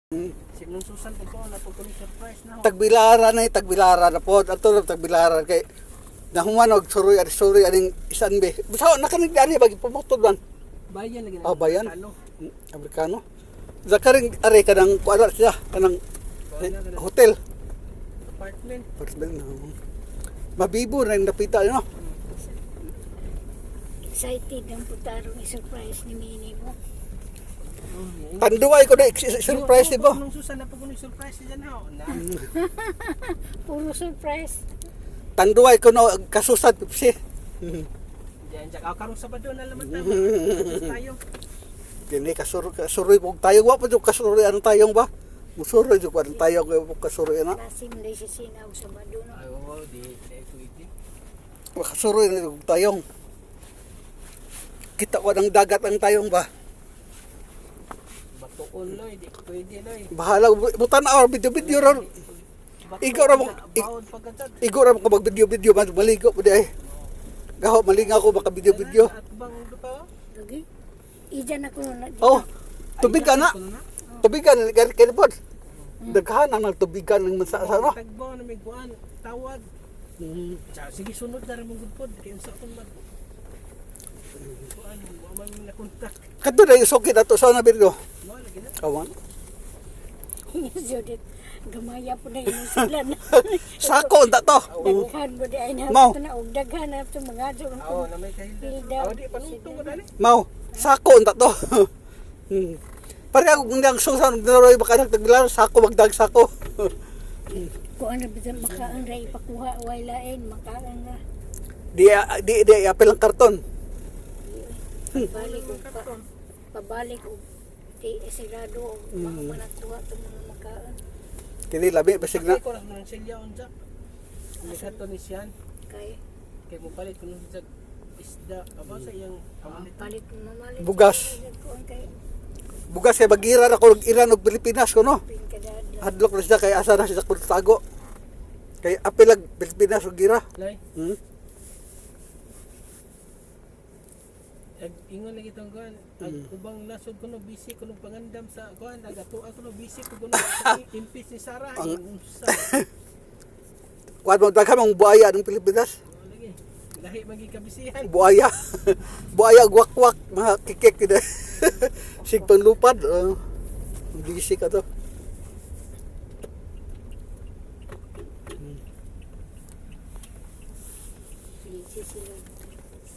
Signong Susan po po, napagkuling surprise na ho. Tagbilaran na po. Ato na tagbilaran kay nahumanog suroy aning isan be. Basta nakanig ani bagi pumutod man. Bayan lagi na. Oh, bayan. Ano? Amerikano. Zakaring are kanang kuadra siya kanang hotel. Apartment. Mabibo na yung napita no. Excited ang putarong i-surprise ni Mini mo. Tanduay ko na surprise po. ibo. Signong Susan napagkuling surprise diyan ho. Na. Puro surprise. Tanduay ko no kasusad pipsi. Diyan jak karong Sabado na laman ta. Tayo. Kini kasuroy pug tayo wa pa jud kasuroy anong tayong ba? Musuroy jud ang tayo ko kasuroy na. Lasim na siya sinaw sa Maduno. Ay wow, di pwede. Kasuroy na jud tayong. Kita ko ng dagat ang tayong ba? Batuon loy, di pwede loy. Bahala butan na video ron. Ikaw ra mo Bawod pagkatad. Igor ra ko mag video maligo po di ay. Gaho malinga ko maka video. At bang duto? Lagi. Ijan ako na. Oh, tubig ka na. Tubig ka na kay pod. Daghan ang tubigan ng mansa sa no. Tagbaw na may kuan, tawag. Sige sunod na rin mong gudpod kay unsa kon mag kuan mo man na kontak. Kadto na isokit ato sa na video. Mo lagi na. Kawan. Judith. Gamaya po na yun sila na. Sako unta to. Daghan mo di ay na. Mau. Na og daghan na ito mga adyo. Oo, na may kahilda. Hilda. Oo, di panutong ko dali. Mau, sako unta to. Pare ako kung ang susan naroy baka nagtagbilar sako magdag sako. Kung ano bisan makaan ra ipakuha way lain makaan ra. Di apel ang karton. Pabalik og ti sigurado og manakuha tong mga makaan. Kini labi basig na. Ay ko lang nang silya unsa. Lihat to ni siyan. Kay Kay mo palit kuno sa isda. Aba sa iyang pamalit. palit mamalit. Bugas. Kuan kay Bugas kay bagira ako og Iran og Pilipinas ko no. pinkadada. Hadlok na siya kay asa na siya sa tago. Kay apelag Pilipinas og gira. Lay. Hmm? Ag ingon lagi tong kuan. Ag ubang nasod kuno busy kuno pangandam sa kuan agatuan kuno busy kuno impis ni Sarah. Unsa? Kuan mo daghan mong buaya ng Pilipinas. Lagi. Lahi magi kabisihan. Buaya. Buaya gwak-gwak mga kikik kida. Sig panlupad. Bisi ka to. Busy sila.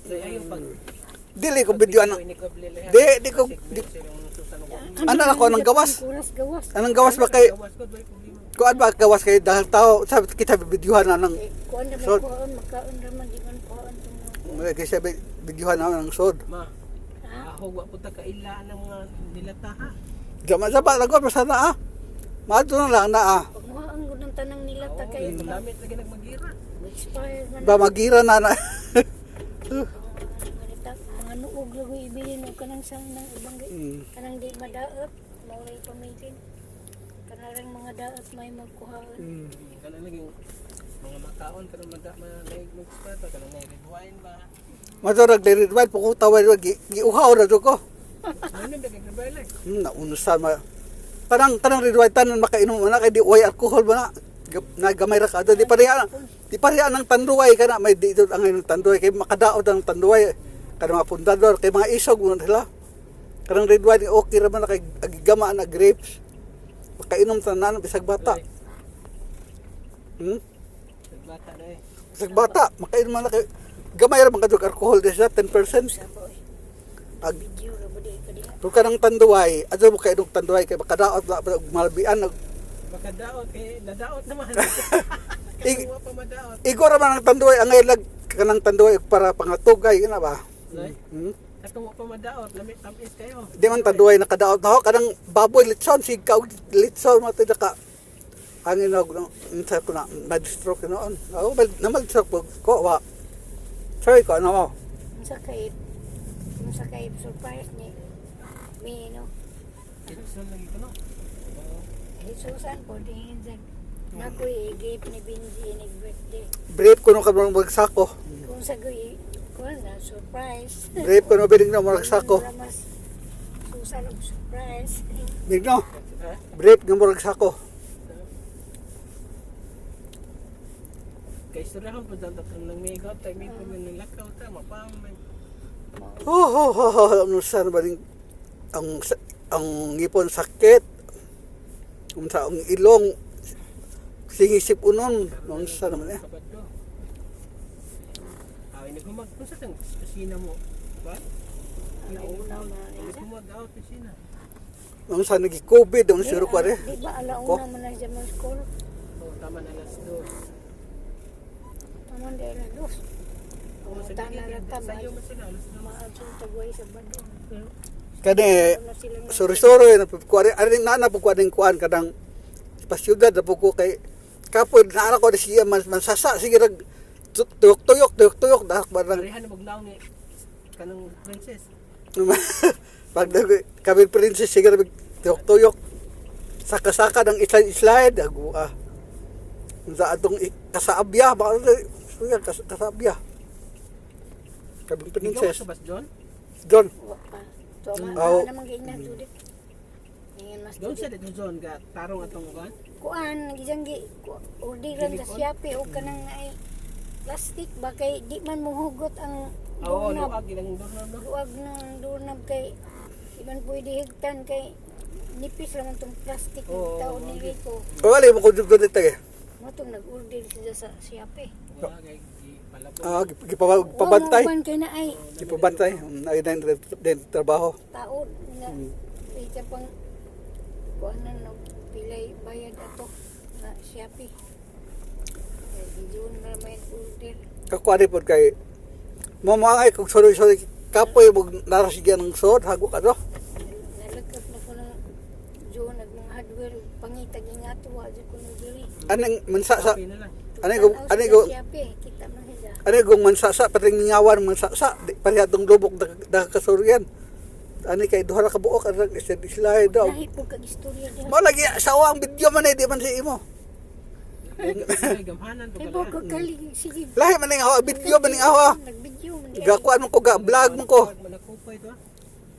So ayo pag Dili ko video ano. Di ko ano ako nang gawas. Gawas. Anong gawas ba kay kuan ba gawas kay dahil tao sabi kita videohan na ng Kuan na may Sod. kuan makaon ra man di man kuan tong kay sabi videohan na ng sod. Ma. Ahog wa puta ka ila ng mga nilata ha. Jama sa ba lagot masana ah. Maadto na lang na ah. pagmuha ang gunang tanang nila ta kay Lamit lagi nagmagira. expire na Ba magira na na. mga nuog lagu ibilin og kanang sang nang ibang kanang di madaot mao ray pamitin kanang mga daot may magkuhaan Kana lagi mga makaon kana mada malaig mo spot kana na red wine ba. Madurag diri red ko tawad giuhaw ra jud ko. Ano ba kay bailay? Naunusan ma. Tanang red wine tanan makainom na kay di way alcohol ba na. Nagamay ra ka di pareha ng tanduay kana may dito ang ng tanduay kay makadaot ang tanduay kada mga pundador kay mga isog mo sila. Kanang red wine okay ra man kay agigama na grapes. Makainom tanan bisag bata. Nagbata na eh. Bisag bata makainom man kay gamay ra man kadug alcohol di siya 10%. Ag video ra budi kadiha Kung kanang tanduay, adto mo kay dog tanduay kay makadaot na malbian Makadaot eh nadaot naman. Ig- Wa pa madaot. Igor man ang tanduay ang ilag kanang tanduay para pangatugay ina ba? Lay. Atong wa pa madaot lamit tamis kayo. Di man tanduay nakadaot na ho kanang baboy litson sigka og litson mata ka. Ang inog no unsa ko na stroke noon. Ako namal stroke ko wa. Sorry ko ano mo. unsa kay surprise ni Mino Isa lagi kuno. Susan ko din sa nakoy gift ni Benji ni birthday Brief ko no kabang magsako. kung sa goy kuan na surprise Brief ko no biling na magsako. Susan og surprise Bigno. Ha? Brief nga murag sako. Kay istoryahan po dyan tatang nang may ikaw tayo may puminilakaw ta mapamay. Ano saan ba rin ang ngipon sakit, sa ang ilong, singisip unon, ano saan naman eh. Kabadlo. Nagkumag kung sa tang kusina mo. Ba? Alauna man niya. Nagkumag out kusina. Ano saan nag-COVID, ano siro ko rin. Di ba Ko? alauna man na siya mo school? Oh, tama na alas 2. Naman dahil na dos. Oh, sa Tana na ta, sayo mo sila alas 2. maadsun tagway sa badong. Kani, Ano sila nga- sorry, napagkuha kuan kadang pa syudad, napagkuha kay kapoy, naara ko na siya, mansasa, sige nag tuyok, dahil ba nang, Parehan na maglaw ni kanang princess. pag kami princess, sige nag tuyok, saka-saka ng slide, sa atong kasaabya, baka kasaabya. Kami Ikaw princess, sa bas John? John, Wa pa. So, Oo. naman gina, Judith. Ngayon, mas Doon Judith. sa dito John ga tarong atong ugan. Kuan, gijanggi, orderan sa siyapi o kanang ay plastic ba kay di man muhugot ang Oo, doorknob. luag ilang doorknob no. Luwag ng doorknob kay di man pwede higtan kay nipis raman tong plastic Oo, ng taon ni Rico. wala mo ko dito dito eh. Mo tong nag-order siya sa siyapi. Wala kay palabo. Gipabantay. Uwan kay na ay Gipabantay. Ay din trabaho. taon nga ika pang kuanan no pilay bayad ato na siyapi. Kay di yun na may order. Kakuha po kay mamangay kung sorry kapoy mo narasigyan ng sod hago ka no. Nalagkap na ko ng John at mga hardware pangitag yung ato wa dyan ko nang diri. Anong mansasa Kape na lang. Kita man siya. gong mansasa pating ningawan mansasa di pareha tong lubok da kasuryan. Ani kay duha ra ka buok ang slide daw. Lahi po kag istorya diha. Mo lagi sawa ang video man di man si imo. Ay gamhanan to Kay kala. ko kali sige. Lahi man ning hawa video man ning hawa. Nag-video man diha. Gakuan mo ko ga vlog mo ko. Manakupay to.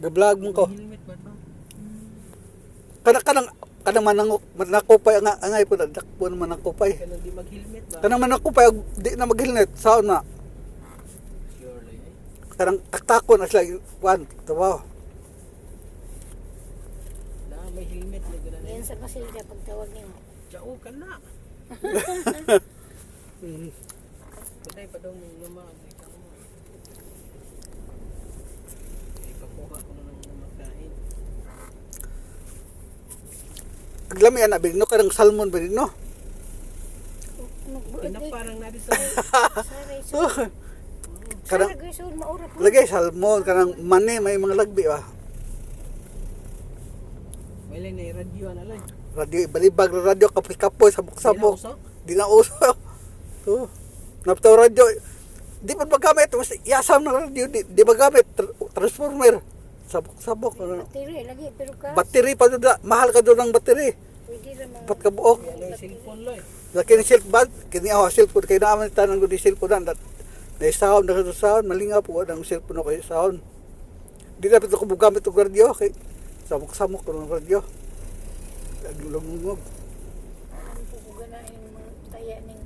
Ga vlog mo ko. Helmet ba to? Kanang manakupay nga angay po dakpo naman ang kupay. Kanang di mag-helmet ba? Kanang manakupay di na maghilnet saon na. Surely. Kanang taktakon as like one tawo. Na may helmet na ganun. Yan sa pasilda pagtawag nimo. Jao ka na. Patay pa daw ng mama ang ikaw mo. Ikakuha ko na ng makain. Aglami ana bigno kanang salmon ba no? Nagbuot Pinaparang na sa Saray so. Kanang Saray so maura po. lagay salmon kanang mani may mga lagbi ba. may lang na radio na lang. Radio balibag radio kapoy sabok-sabok. Di na uso. To. Naptaw radio. Di pa magamit mas yasam na radio di magamit transformer. Sabok-sabok. Battery lagi pero ka. Battery pa doon, mahal ka doon ng battery. Pwede ra mga Pat ka buok. May cellphone loy. Laki ni silk bag, kini ako silk food kay naman tanang ko di silk food dat. Dai sound na sound malinga po ang silk food kay sound. Di dapat ko bugamit og radio kay samok-samok ko ng radio. Aglungog. ang pupuga na yung mga taya ning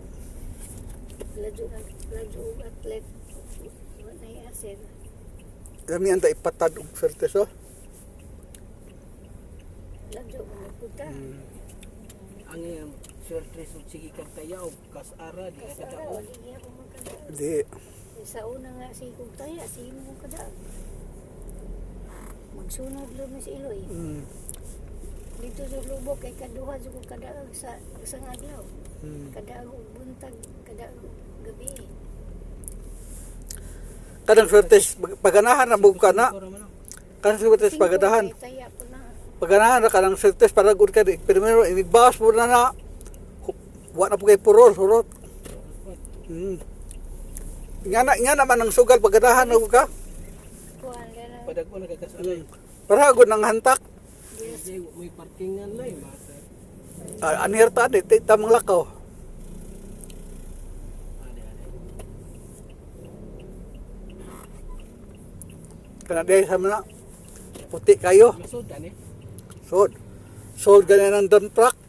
ladyo atlet. Wala na asin. Kami anta ipatad og swerte so. Ladyo mo puta. Ang surtre so sige kag tayaw kas ara di ka Kasara daw. wali niya ko magkada. Di. Sa una nga si kong taya, si mo kada. Magsunod lang sa iloy. Dito sa lubok kay kaduha sa kong kadaag sa isang adlaw. Kadaag og buntag, kadaag og gabi. Kadang swerte paganahan na bug kana. Ora man. Kadang swerte paganahan. Kay taya po na. Paganahan na kadang swerte para gud ka di. Primero inigbawas mo na wa na po kay purol surot. Nga naman ang sugal paganahan na ka. Kuhan ka na. Padag mo nagkasalay. Para gud nang hantak. Kasi may parkingan lay ba. Anir ta di tamang lakaw. Kana dai sa mana puti kayo. Masud ani. Sud. sold ganyan ng dump truck.